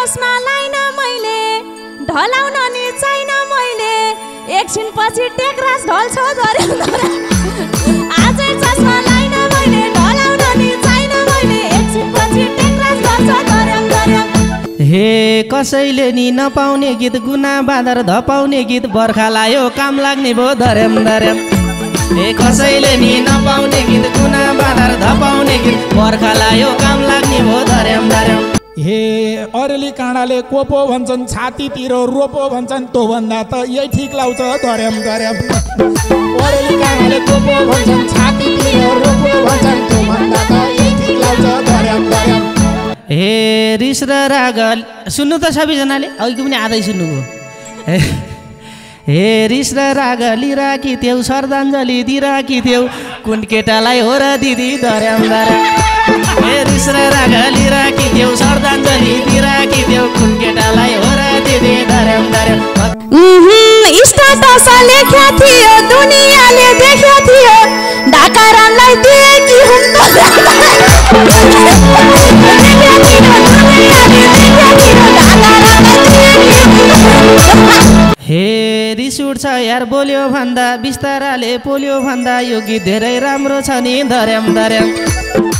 चस्मा लाइन मैले ढलाउन नि छैन मैले एकछिन पछि टेक्रास ढल्छ धर्याम धर्याम आजै चस्मा लाइन मैले ढलाउन नि छैन मैले एकछिन पछि टेक्रास ढल्छ धर्याम धर्याम हे कसैले नि नपाउने गीत गुना बाँदर धपाउने गीत बर्खा लायो काम लाग्ने भो धर्याम धर्याम हे कसैले नि नपाउने गीत गुना बाँदर धपाउने गीत बर्खा लायो काम लाग्ने भो धर्याम धर्याम हे अरेली काँडाले कोपो भन्छन् छातीतिर रोपो भन्छन् त्यो भन्दा त यही ठिक लाउँछ धर्याम धर्याम अरेली काँडाले कोपो भन्छन् छातीतिर रोपो भन्छन् त्यो भन्दा त यही ठिक लाउँछ धर्याम धर्याम हे रिस र राग सुन्नु त सबैजनाले अघिको पनि आधै सुन्नुभयो हे रिस र राग लिराकी थियौ श्रद्धाञ्जली दिराकी थियौ कुन केटालाई हो र दिदी धर्याम धर्याम हे रिस र राग लिराकी थियौ श्रद्धाञ्जली दिराकी थियौ कुन केटालाई हो र दिदी धर्याम धर्याम स्टाटस लेख्या थियो दुनियाँले देख्या थियो ढाकारामलाई दिए कि हे रिस उठ्छ यार बोल्यो भन्दा बिस्ताराले पोल्यो भन्दा यो गीत धेरै राम्रो छ नि धर्याम धर्याम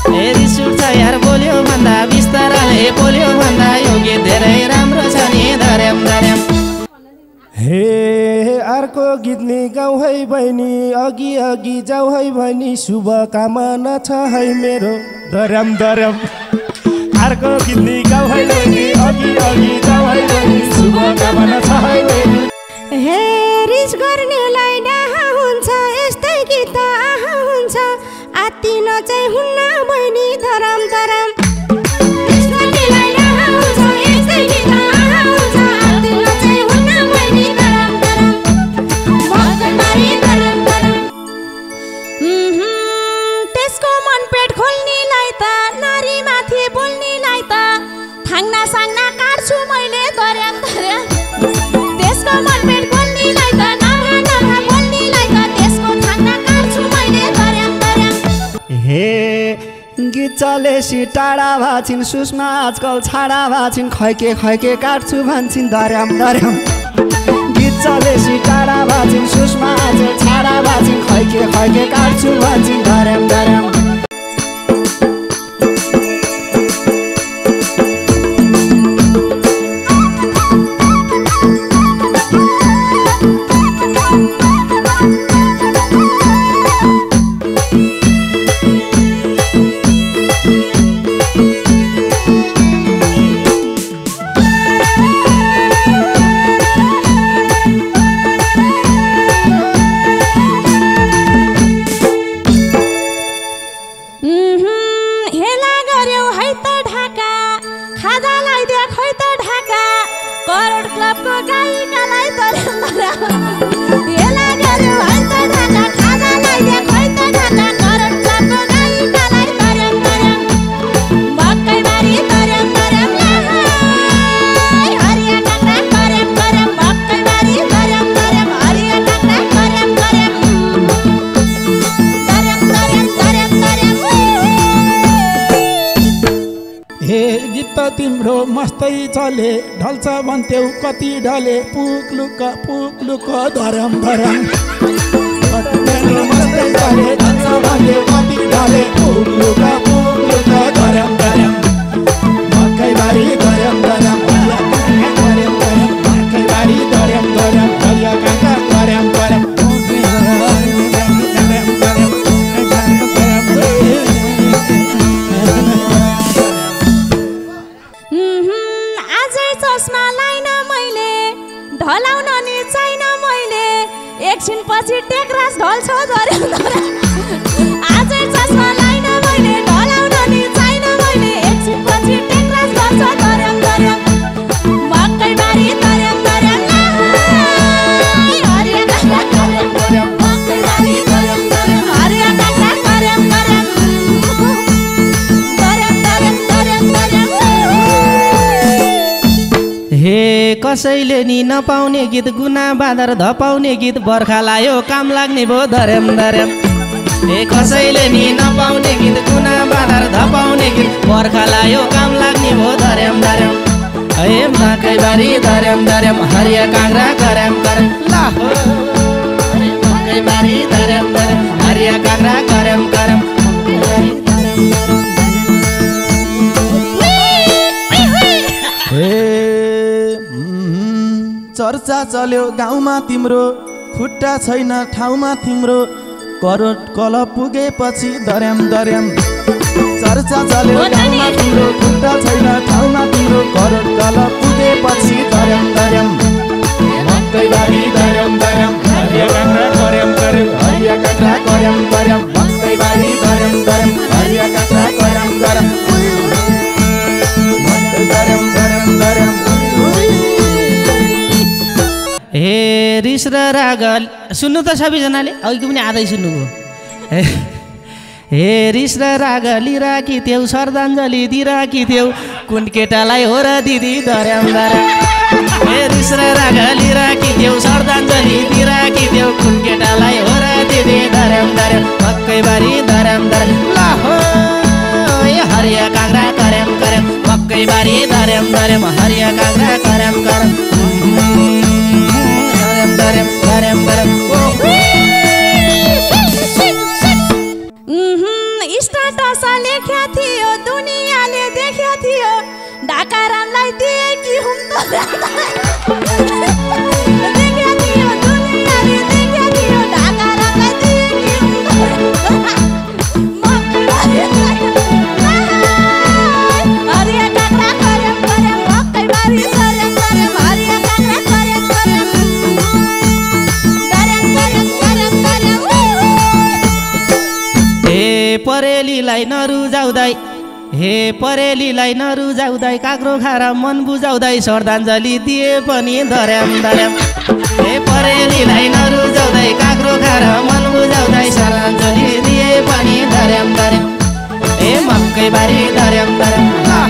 हे रिस उठ्छ यार बोल्यो भन्दा बिस्ताराले पोल्यो भन्दा यो गीत धेरै राम्रो छ नि धर्याम धर्याम हे अर्को गीत नि गाउँ है बहिनी अघि अघि जाऊ है बहिनी शुभकामना छ है मेरो धर्याम धर्याम अर्को गीत नि गाउँ है बहिनी अघि अघि जाऊ है बहिनी शुभकामना छ है बहिनी हे रिस गर्नेलाई डाहा हुन्छ यस्तै गीत आहा हुन्छ आत्तिन चाहिँ हुन्न बहिनी धर्याम धर्याम चलेसी टाढा भाछिन् सुषमा आजकल छाडा भाछिन् खैके काट्छु भन्छन् धर्याम धर्याम गीत चलेसी टाढा भाछिन् सुषमा आजकल छाडा भाछिन् खैके काट्छु भन्छन् धर्याम धर्याम तिम्रो मस्तै चले ढल्छ भन्थ्यौ कति ढले पुक्लुक धर्याम धर्याम मस्तै चले ढल्छ भन्थ्यौ कति ढले पुक्लुक धर्याम धर्याम मकैबारी धर्याम धर्याम मकैबारी धर्याम धर्याम हरिया काका धर्याम धर्याम चस्मा लाइन मैले ढलाउन नि छैन मैले एकछिन पछि टेक्रास ढल्छ धर्याम धर्याम आजै चस्मा लाइन मैले ढलाउन नि छैन मैले एकछिन पछि टेक्रास ढल्छ धर्याम धर्याम मकैबारी धर्याम धर्याम हरिया काका धर्याम धर्याम मकैबारी धर्याम धर्याम हरिया काका धर्याम धर्याम धर्याम धर्याम धर्याम धर्याम हे कसैले नि नपाउने गीत गुना बाँदर धपाउने गीत बर्खा लायो काम लाग्ने भो धर्याम धर्याम हे कसैले नि नपाउने गीत गुना बाँदर धपाउने गीत बर्खा लायो काम लाग्ने भो धर्याम धर्याम हे मकैबारी धर्याम धर्याम हरिया काँक्रा करम करम ला हो मकैबारी धर्याम धर्याम हरिया काँक्रा करम करम चर्चा चल्यो गाउँमा तिम्रो खुट्टा छैन ठाउँमा तिम्रो करोड कल पुगेपछि दर्याम दर्याम चर्चा चल्यो गाउँमा तिम्रो खुट्टा छैन ठाउँमा तिम्रो करोड कल पुगेपछि दर्याम दर्याम मकैबारी दर्याम दर्याम हरिया काँक्रा करम करम हरिया काँक्रा करम करम मकैबारी दर्याम दर्याम हरिया काँक्रा करम करम दर्याम दर्याम दर्याम हे रिस र रागल सुन्नु त सबैजनाले अघिको पनि आधै सुन्नुभयो हे रिस र रागली राखी थियौ श्रद्धाञ्जली दिराखी थियौ कुन केटालाई हो र दिदी धर्याम धर्याम हे रिस र रागली राखी थियौ श्रद्धाञ्जली दिराखी थियौ कुन केटालाई हो र दिदी धर्याम धर्याम मकैबारी धर्याम धर्याम ला हो हरिया काँक्रा करम करम मकैबारी धर्याम धर्याम हरिया काँक्रा करम करम धर्याम धर्याम धर्याम स्टाटस लेख्या थियो दुनियाँले देख्या थियो ढाकारामलाई दिए कि हुम देख्या थियो दुनियाँले देख्या थियो ढाकारामलाई दिए कि हुम हरिया काँक्रा करम करम मकैबारी धर्याम धर्याम हरिया काँक्रा करम करम धर्याम धर्याम धर्याम धर्याम परेलीलाई नरुजाउँदै हे परेलीलाई नरुजाउँदै काँक्रो खाएर मन बुझाउँदै श्रद्धाञ्जली दिए पनि धर्याम धर्याम हे परेलीलाई नरुजाउँदै काँक्रो खाएर मन बुझाउँदै श्रद्धाञ्जली दिए पनि धर्याम धर्याम हे मकैबारी धर्याम धर्याम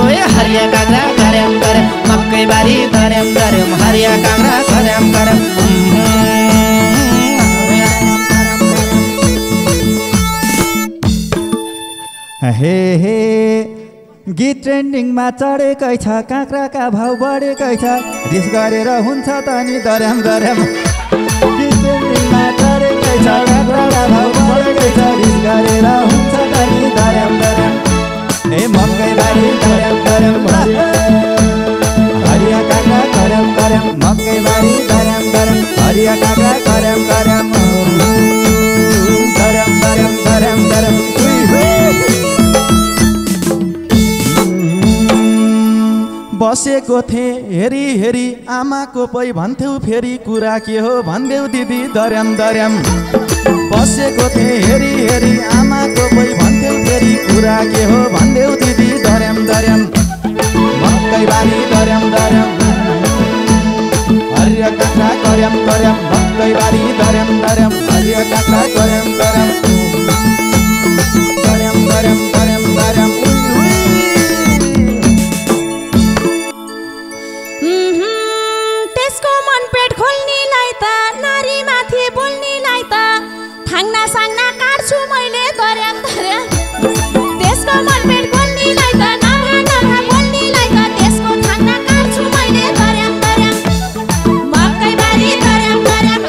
हे हरिया काँक्रा करम करम मकैबारी धर्याम धर्याम हरिया काँक्रा करम करम हे हे गीत ट्रेन्डिङमा चढेकै छ काँक्राका भाउ बढेकै छ रिस गरेर हुन्छ त नि धर्याम धर्याम गीत ट्रेन्डिङमा चढेकै छ काँक्राका भाउ बढेकै छ रिस गरेर हुन्छ त नि धर्याम धर्याम हे मकैबारी धर्याम धर्याम हरिया काँक्रा करम करम मकैबारी धर्याम धर्याम हरिया काँक्रा करम करम धर्याम धर्याम धर्याम धर्याम बसेको थिएँ हेरी हेरी आमाको पै भन्थ्यौ फेरि कुरा के हो भन्देऊ दिदी धर्याम धर्याम बसेको थिएँ हेरी हेरी आमाको पै भन्थ्यौ फेरि कुरा के हो भन्देऊ दिदी धर्याम धर्याम मकैबारी धर्याम धर्याम हरिया काँक्रा करम करम मकैबारी धर्याम धर्याम हरिया काँक्रा करम करम धर्याम धर्याम धर्याम धर्याम त्यसको मन पेट खोल्नेलाई त नारी माथि बोल्नेलाई त थाङ्ना साङ्ना काट्छु मैले धर्याम धर्याम त्यसको मन पेट खोल्नेलाई त नारा नारा बोल्नेलाई त त्यसको थाङ्ना काट्छु मैले धर्याम धर्याम मकैबारी धर्याम धर्याम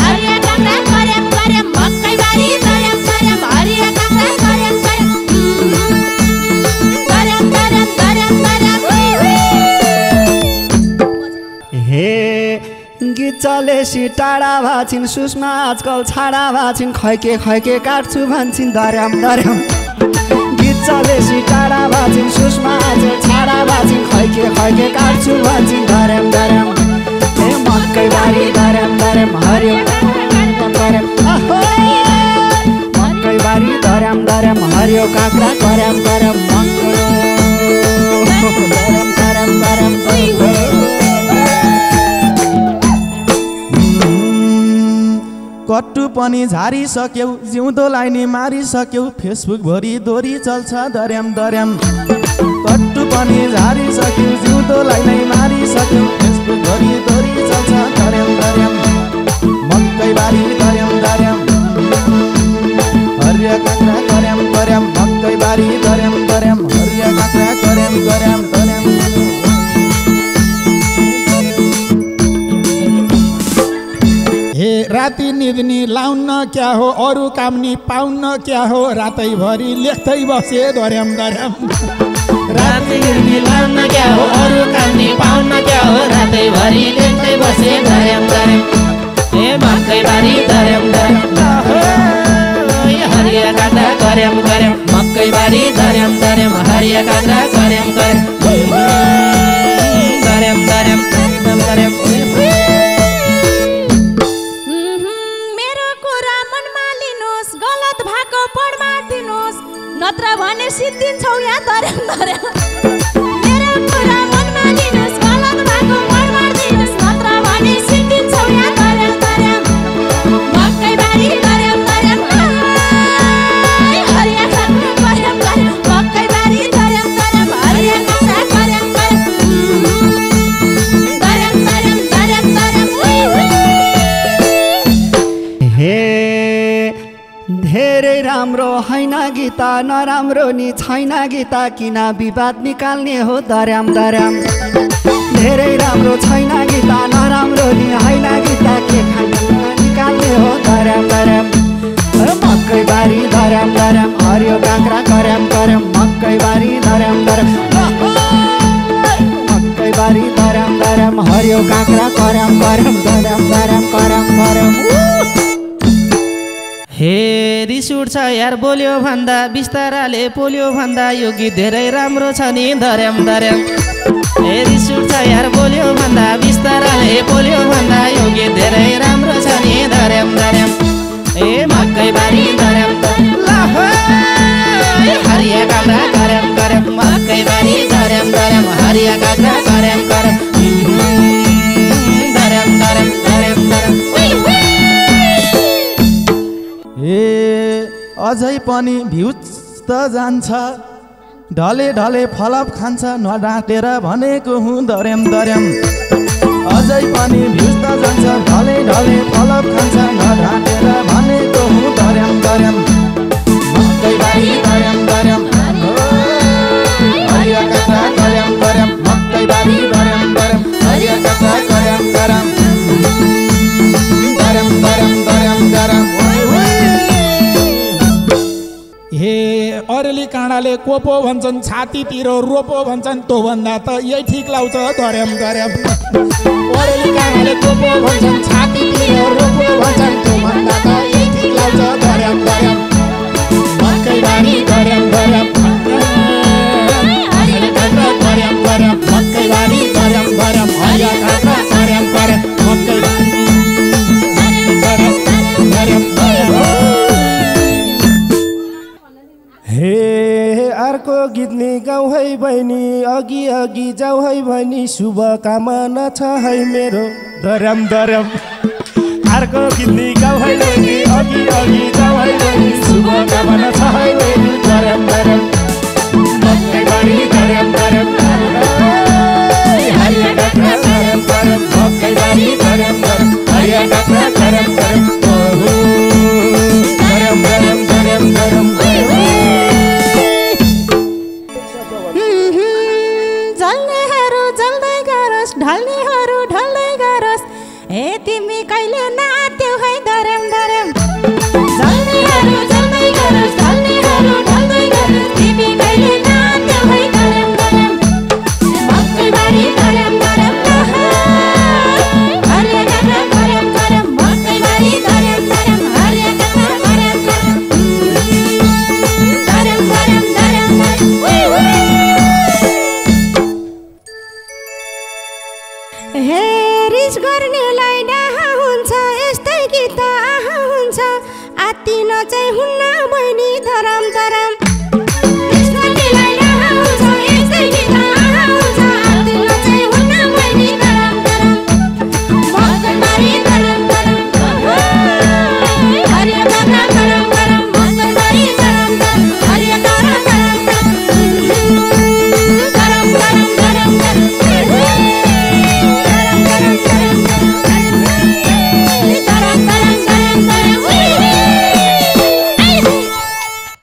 हरिया काँक्रा करम करम मकैबारी धर्याम धर्याम हरिया काँक्रा करम करम धर्याम धर्याम धर्याम धर्याम हे गीत चलेसी टाढा भाछिन् सुषमा आजकल छाडा भाछिन् खैके खैके काट्छु भन्छन् धर्याम धर्याम गीत चलेसी टाढा भाछिन् सुषमा आजकल छाडा भाछिन् खैके खैके काट्छु भन्छन् धर्याम धर्याम हे मकैबारी धर्याम धर्याम हरियो करम मकैबारी धर्याम धर्याम हरियो काँक्रा करम करम धर्याम करम करम कट्टु पनि झारिसक्यौ जिउँदोलाई नि मारिसक्यौ फेसबुक भरि दोरी चल्छ धर्याम धर्याम कट्टु पनि झारिसक्यौ जिउँदोलाई नै मारिसक्यौ फेसबुक भरि दोरी चल्छ धर्याम धर्याम मकैबारी धर्याम धर्याम हरिया काँक्रा करम करम मकैबारी धर्याम धर्याम हरिया काँक्रा करम करम गिज्नी लाउन्न क्या हो अरू काम नि पाउन्न क्या हो रातैभरि लेख्दै बसे धर्याम धर्याम रातै गिर्नी लाउन्न क्या हो अरू काम नि पाउन्न क्या हो रातैभरि लेख्दै बसे धर्याम धर्याम ए मकैबारी धर्याम धर्याम हरिया काँक्रा गर्याम गर्याम मकैबारी धर्याम धर्याम हरिया काँक्रा गर्याम गर्याम गर्याम गर्याम गर्याम मेरो कुरा मनमा लिनुहोस् गलत भएको पढमा दिनुहोस् नत्र भने सिद्धिन्छौ या धर्याम धर्याम मेरो कुरा मनमा लिनुहोस् गलत भएको पढमा दिनुहोस् नत्र भने सिद्धिन्छौ या धर्याम धर्याम मकैबारी धर्याम धर्याम हरिया काँक्रा गर्याम गर्याम मकैबारी धर्याम धर्याम हरिया काँक्रा गर्याम गर्याम धर्याम धर्याम धर्याम धर्याम हे धेरै राम्रो हैन गीता नराम्रो नि छैन गीता किन विवाद निकाल्ने हो धर्याम धर्याम धेरै राम्रो छैन गीता नराम्रो नि हैन गीता के खान निकाल्ने हो धर्याम धर्याम मकैबारी धर्याम धर्याम हरियो काँक्रा गर्याम गर्याम मकैबारी धर्याम धर्याम मकैबारी धर्याम धर्याम हरियो काँक्रा गर्याम गर्याम धर्याम धर्याम गर्याम गर्याम हे रिस उठ्छ यार बोल्यो भन्दा बिस्ताराले पोल्यो भन्दा यो गीत धेरै राम्रो छ नि धर्याम धर्याम हे रिस उठ्छ यार बोल्यो भन्दा बिस्ताराले पोल्यो भन्दा यो गीत धेरै राम्रो छ नि धर्याम धर्याम ए मकैबारी धर्याम धर्याम हरिया काँक्रा गर्याम गर्याम मकैबारी धर्याम धर्याम हरिया काँक्रा गर्याम गर्याम धर्याम धर्याम धर्याम धर्याम ए अझै पनि भ्युज त जान्छ ढले ढले फलप खान्छ नडाँटेर भनेको हुँ धर्याम धर्याम अझै पनि भ्युज त जान्छ ढले ढले फलप खान्छ नडाँटेर भनेको हुँ धर्याम धर्याम मकैबारी धर्याम धर्याम हरिया काँक्रा गर्याम गर्याम मकैबारी धर्याम धर्याम हरिया काँक्रा गर्याम गर्याम धर्याम धर्याम धर्याम धर्याम हे अरेली काँडाले कोपो भन्छन् छातीतिर रोपो भन्छन् त्यो भन्दा त यही ठिक लाउँछ धर्याम धर्याम अरेली काँडाले कोपो भन्छन् छातीतिर रोपो भन्छन् त्यो भन्दा त यही ठिक लाउँछ धर्याम धर्याम मकैबारी धर्याम धर्याम हरिया काँक्रा गर्याम गर्याम मकैबारी धर्याम धर्याम हरिया काँक्रा गर्याम गर्याम मकैबारी धर्याम धर्याम धर्याम हे अर्को गीत नि गाउँ है बहिनी अघि अघि जाऊ है भनी शुभकामना छ है मेरो धर्याम धर्याम अर्को गीत नि गाउँ है बहिनी अघि अघि जाऊ है भनी शुभकामना छ है मेरो धर्याम धर्याम मकैबारी धर्याम धर्याम हरिया काँक्रा धर्याम धर्याम मकैबारी धर्याम धर्याम हरिया काँक्रा धर्याम धर्याम धर्याम धर्याम धर्याम धर्याम जल्नेहरू जल्दै गरोस् ढल्नेहरू ढल्दै गरोस् ए तिमी कहिले